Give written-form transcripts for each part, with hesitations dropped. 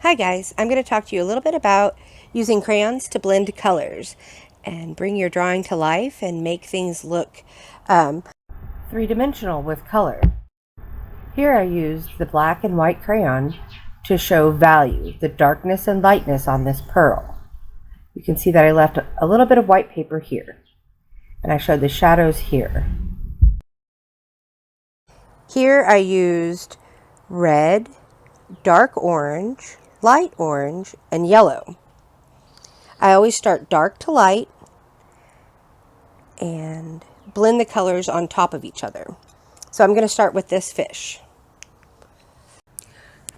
Hi guys, I'm going to talk to you a little bit about using crayons to blend colors and bring your drawing to life and make things look three-dimensional with color. Here I used the black and white crayon to show value, the darkness and lightness on this pearl. You can see that I left a little bit of white paper here, and I showed the shadows here. Here I used red, dark orange, light orange, and yellow. I always start dark to light and blend the colors on top of each other. So I'm going to start with this fish.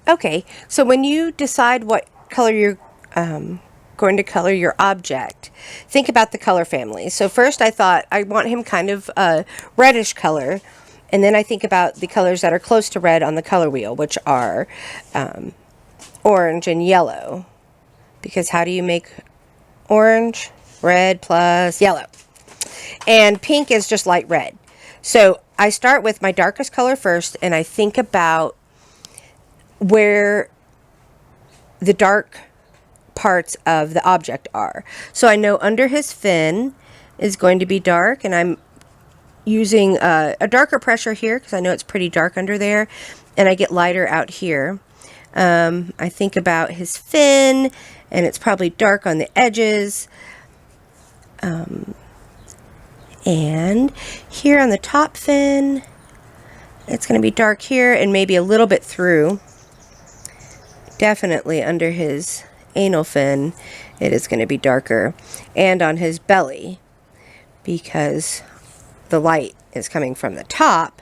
Okay, so when you decide what color you're going to color your object, think about the color family. So first I thought I want him kind of a reddish color, and then I think about the colors that are close to red on the color wheel, which are orange and yellow. Because how do you make orange? Red plus yellow. And pink is just light red. So I start with my darkest color first, and I think about where the dark parts of the object are. So I know under his fin is going to be dark, and I'm using a darker pressure here because I know it's pretty dark under there, and I get lighter out here. I think about his fin, and it's probably dark on the edges. And here on the top fin, it's going to be dark here and maybe a little bit through. Definitely under his anal fin, it is going to be darker. And on his belly, because the light is coming from the top,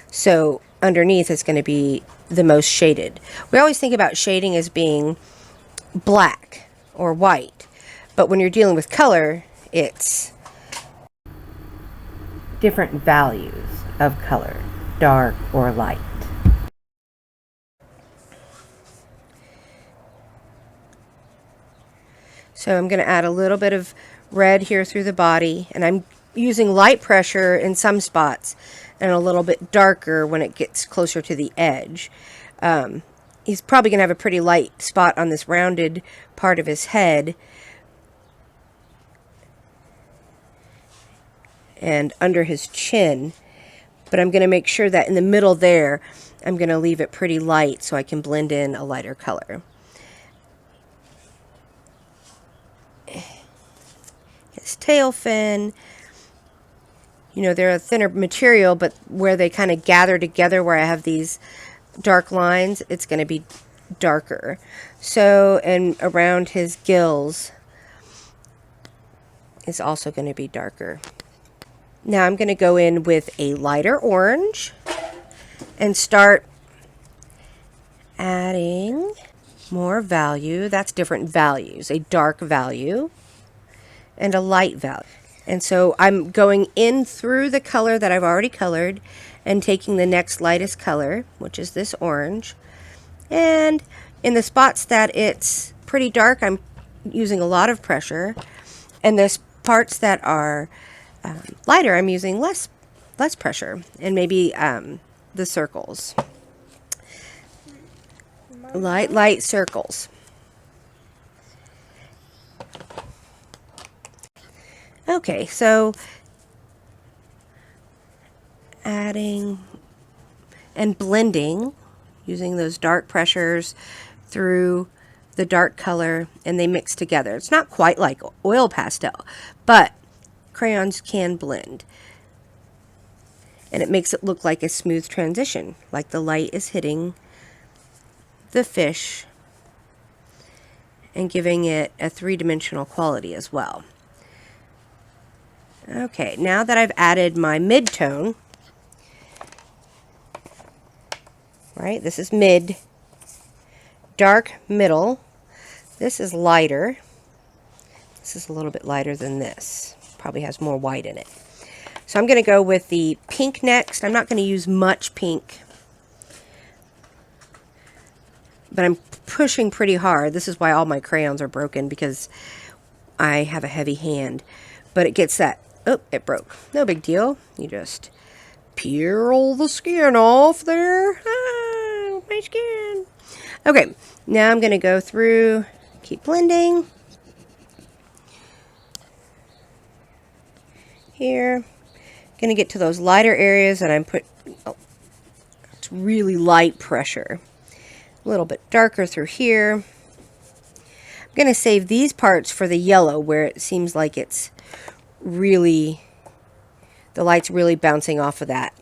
so underneath it's going to be the most shaded. We always think about shading as being black or white, but when you're dealing with color, it's different values of color, dark or light. So I'm going to add a little bit of red here through the body, and I'm using light pressure in some spots and a little bit darker when it gets closer to the edge. He's probably going to have a pretty light spot on this rounded part of his head and under his chin, but I'm going to make sure that in the middle there I'm going to leave it pretty light so I can blend in a lighter color. His tail fin, you know, they're a thinner material, but where they kind of gather together, where I have these dark lines, it's going to be darker. So, and around his gills is also going to be darker. Now I'm going to go in with a lighter orange and start adding more value. That's different values, a dark value and a light value. And so I'm going in through the color that I've already colored and taking the next lightest color, which is this orange. And in the spots that it's pretty dark, I'm using a lot of pressure. And the parts that are lighter, I'm using less pressure, and maybe the circles. Light circles. Okay, so adding and blending using those dark pressures through the dark color, and they mix together. It's not quite like oil pastel, but crayons can blend, and it makes it look like a smooth transition, like the light is hitting the fish and giving it a three-dimensional quality as well. Okay, now that I've added my mid-tone, right, this is mid, dark middle, this is lighter, this is a little bit lighter than this. Probably has more white in it. So I'm going to go with the pink next. I'm not going to use much pink, but I'm pushing pretty hard. This is why all my crayons are broken, because I have a heavy hand. But it gets that, oh, it broke. No big deal. You just peel the skin off there. Ah, my skin. Okay, now I'm going to go through, keep blending. Here. Going to get to those lighter areas, and it's really light pressure. A little bit darker through here. I'm going to save these parts for the yellow where it seems like it's really, the light's really bouncing off of that.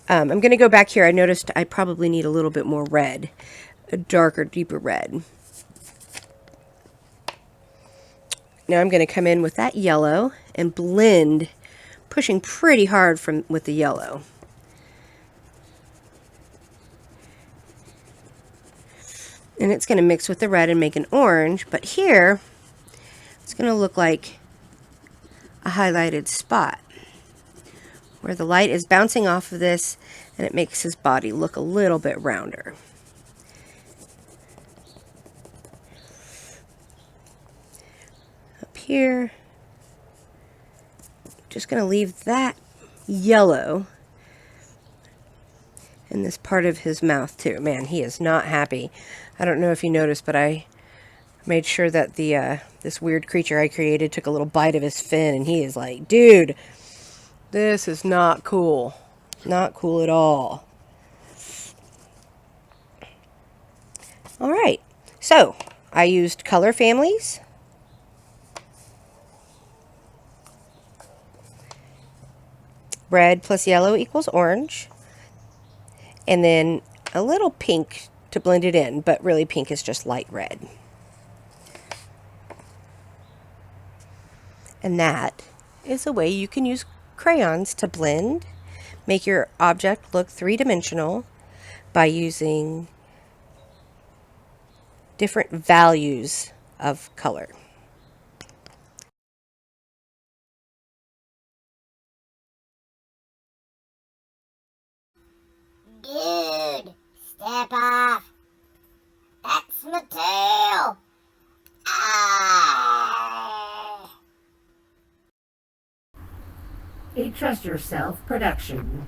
I'm going to go back here. I noticed I probably need a little bit more red, a darker, deeper red. Now I'm going to come in with that yellow and blend, pushing pretty hard with the yellow. And it's going to mix with the red and make an orange, but here it's going to look like a highlighted spot where the light is bouncing off of this, and it makes his body look a little bit rounder. Up here, just going to leave that yellow in this part of his mouth too. Man, he is not happy. I don't know if you noticed, but I made sure that the this weird creature I created took a little bite of his fin, and he is like, dude, this is not cool. Not cool at all. Alright, so I used color families. Red plus yellow equals orange. And then a little pink to blend it in, but really pink is just light red. And that is a way you can use crayons to blend, make your object look three-dimensional by using different values of color. Dude, step off. That's my tail. Ah. A Trust Yourself production.